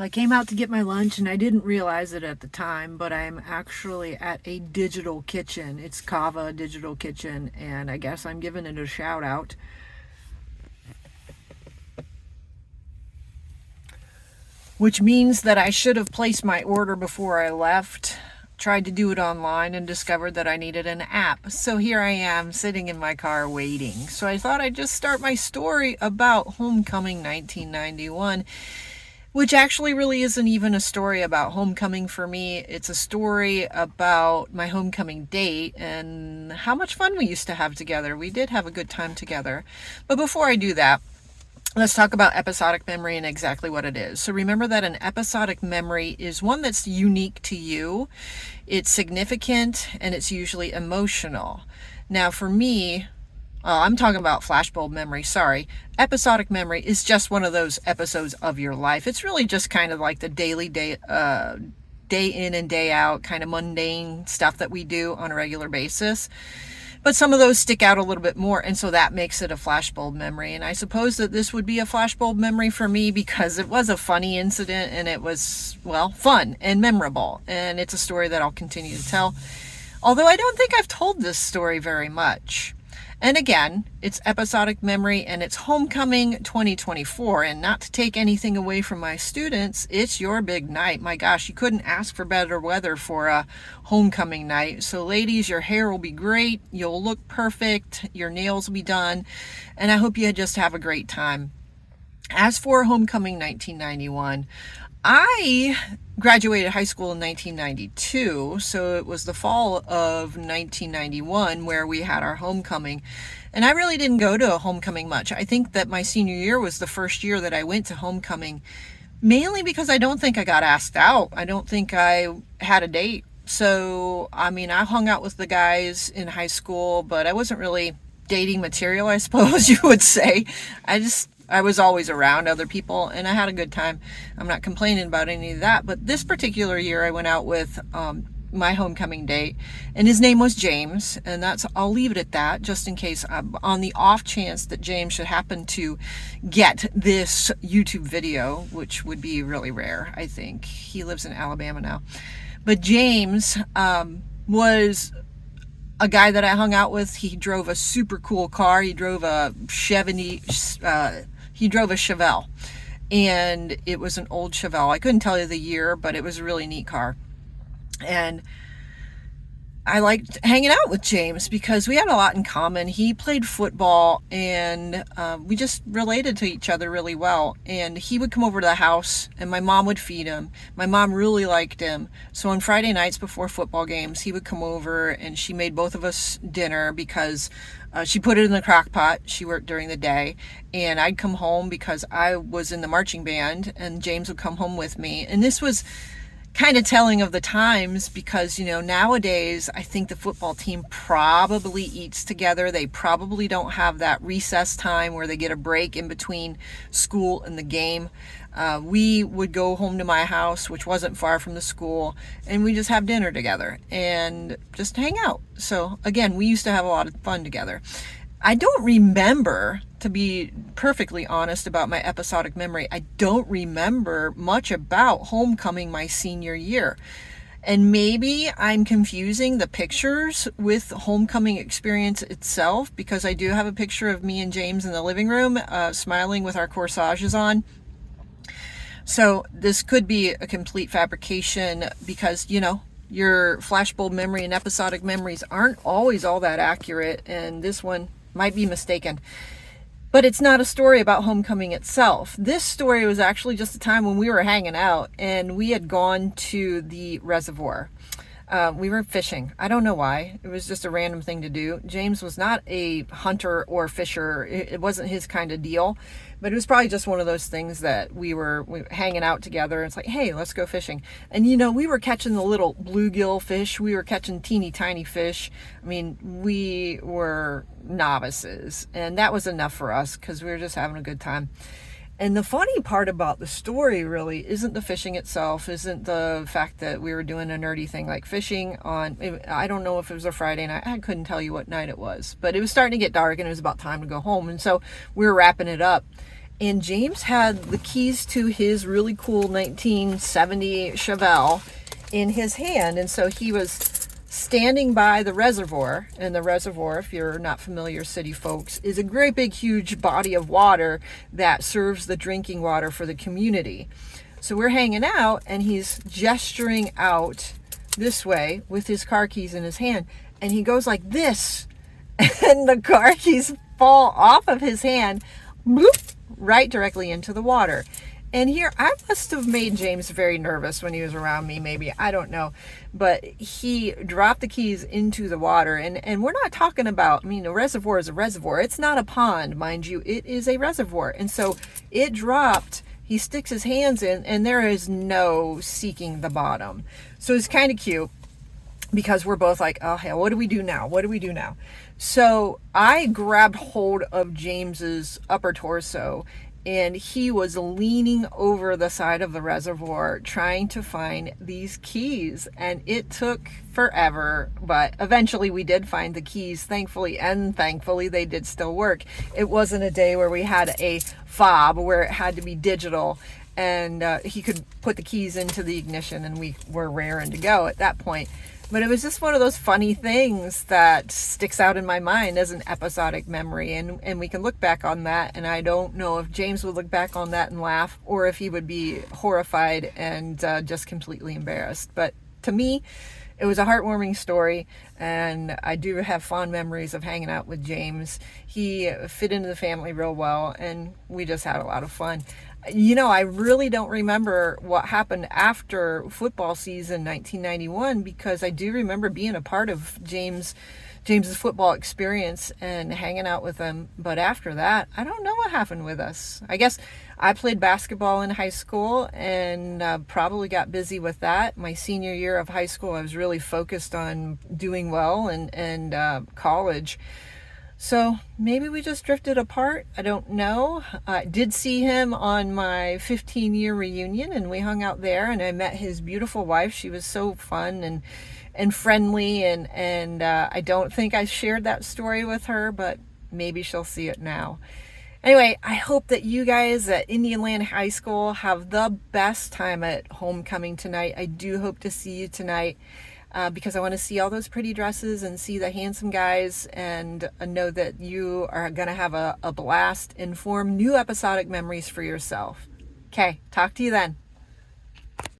I came out to get my lunch and I didn't realize it at the time, but I'm actually at a digital kitchen. It's Kava Digital Kitchen, and I guess I'm giving it a shout out. Which means that I should have placed my order before I left. Tried to do it online and discovered that I needed an app. So here I am sitting in my car waiting. So I thought I'd just start my story about Homecoming 1991. Which actually really isn't even a story about homecoming for me. It's a story about my homecoming date and how much fun we used to have together. We did have a good time together. But before I do that, let's talk about episodic memory and exactly what it is. So remember that an episodic memory is one that's unique to you. It's significant and it's usually emotional. Now for me, I'm talking about flashbulb memory, sorry. Episodic memory is just one of those episodes of your life. It's really just kind of like the daily day in and day out kind of mundane stuff that we do on a regular basis. But some of those stick out a little bit more, and so that makes it a flashbulb memory. And I suppose that this would be a flashbulb memory for me because it was a funny incident and it was, well, fun and memorable. And it's a story that I'll continue to tell. Although I don't think I've told this story very much. And again, it's episodic memory and it's homecoming 2024. And not to take anything away from my students, it's your big night. My gosh, you couldn't ask for better weather for a homecoming night. So ladies, your hair will be great. You'll look perfect. Your nails will be done. And I hope you just have a great time. As for homecoming 1991, I graduated high school in 1992, so it was the fall of 1991 where we had our homecoming. And I really didn't go to a homecoming much. I think that my senior year was the first year that I went to homecoming, mainly because I don't think I got asked out. I don't think I had a date. So, I mean, I hung out with the guys in high school, but I wasn't really dating material, I suppose you would say. I was always around other people and I had a good time. I'm not complaining about any of that, but this particular year I went out with my homecoming date and his name was James, and I'll leave it at that just in case on the off chance that James should happen to get this YouTube video, which would be really rare. I think he lives in Alabama now, but James was a guy that I hung out with. He drove a super cool car. He drove a Chevelle, and it was an old Chevelle. I couldn't tell you the year, but it was a really neat car. And I liked hanging out with James because we had a lot in common. He played football, and we just related to each other really well. And he would come over to the house, and my mom would feed him. My mom really liked him. So on Friday nights before football games, he would come over, and she made both of us dinner because she put it in the crock pot. She worked during the day, and I'd come home because I was in the marching band, and James would come home with me. And this was kind of telling of the times because, you know, nowadays I think the football team probably eats together. They probably don't have that recess time where they get a break in between school and the game. We would go home to my house, which wasn't far from the school, and we just have dinner together and just hang out. So again, we used to have a lot of fun together. I don't remember, to be perfectly honest about my episodic memory, I don't remember much about homecoming my senior year. And maybe I'm confusing the pictures with the homecoming experience itself, because I do have a picture of me and James in the living room, smiling with our corsages on. So this could be a complete fabrication because, you know, your flashbulb memory and episodic memories aren't always all that accurate, and this one might be mistaken. But it's not a story about homecoming itself. This story was actually just a time when we were hanging out and we had gone to the reservoir. We were fishing. I don't know why. It was just a random thing to do. James was not a hunter or fisher. It wasn't his kind of deal. But it was probably just one of those things that we were hanging out together. And it's like, hey, let's go fishing. And, you know, we were catching the little bluegill fish. We were catching teeny tiny fish. I mean, we were novices. And that was enough for us because we were just having a good time. And the funny part about the story really isn't the fishing itself, isn't the fact that we were doing a nerdy thing like fishing on, I don't know if it was a Friday night, I couldn't tell you what night it was, but it was starting to get dark and it was about time to go home. And so we were wrapping it up. and James had the keys to his really cool 1970 Chevelle in his hand. And so he was standing by the reservoir, and the reservoir, if you're not familiar, city folks, is a great big huge body of water that serves the drinking water for the community. So we're hanging out, and he's gesturing out this way with his car keys in his hand, and he goes like this, and the car keys fall off of his hand, bloop, right directly into the water. And here, I must have made James very nervous when he was around me, maybe, I don't know. But he dropped the keys into the water, and we're not talking about, I mean, a reservoir is a reservoir. It's not a pond, mind you, it is a reservoir. And so it dropped, he sticks his hands in, and there is no seeking the bottom. So it's kind of cute, because we're both like, oh hell, what do we do now? What do we do now? So I grabbed hold of James's upper torso, and he was leaning over the side of the reservoir trying to find these keys, and it took forever, but eventually we did find the keys, thankfully, and thankfully they did still work. It wasn't a day where we had a fob where it had to be digital, and he could put the keys into the ignition, and we were raring to go at that point. But it was just one of those funny things that sticks out in my mind as an episodic memory. And we can look back on that. And I don't know if James would look back on that and laugh, or if he would be horrified and just completely embarrassed. But to me, it was a heartwarming story. And I do have fond memories of hanging out with James. He fit into the family real well, and we just had a lot of fun. You know, I really don't remember what happened after football season 1991, because I do remember being a part of James's football experience and hanging out with him. But after that, I don't know what happened with us. I guess I played basketball in high school and probably got busy with that. My senior year of high school, I was really focused on doing well and college. So maybe we just drifted apart. I don't know. I did see him on my 15-year reunion, and we hung out there, and I met his beautiful wife. She was so fun and friendly, and I don't think I shared that story with her, but maybe she'll see it now. Anyway, I hope that you guys at Indian Land High School have the best time at homecoming tonight. I do hope to see you tonight. Because I want to see all those pretty dresses and see the handsome guys, and know that you are going to have a blast and form new episodic memories for yourself. Okay, talk to you then.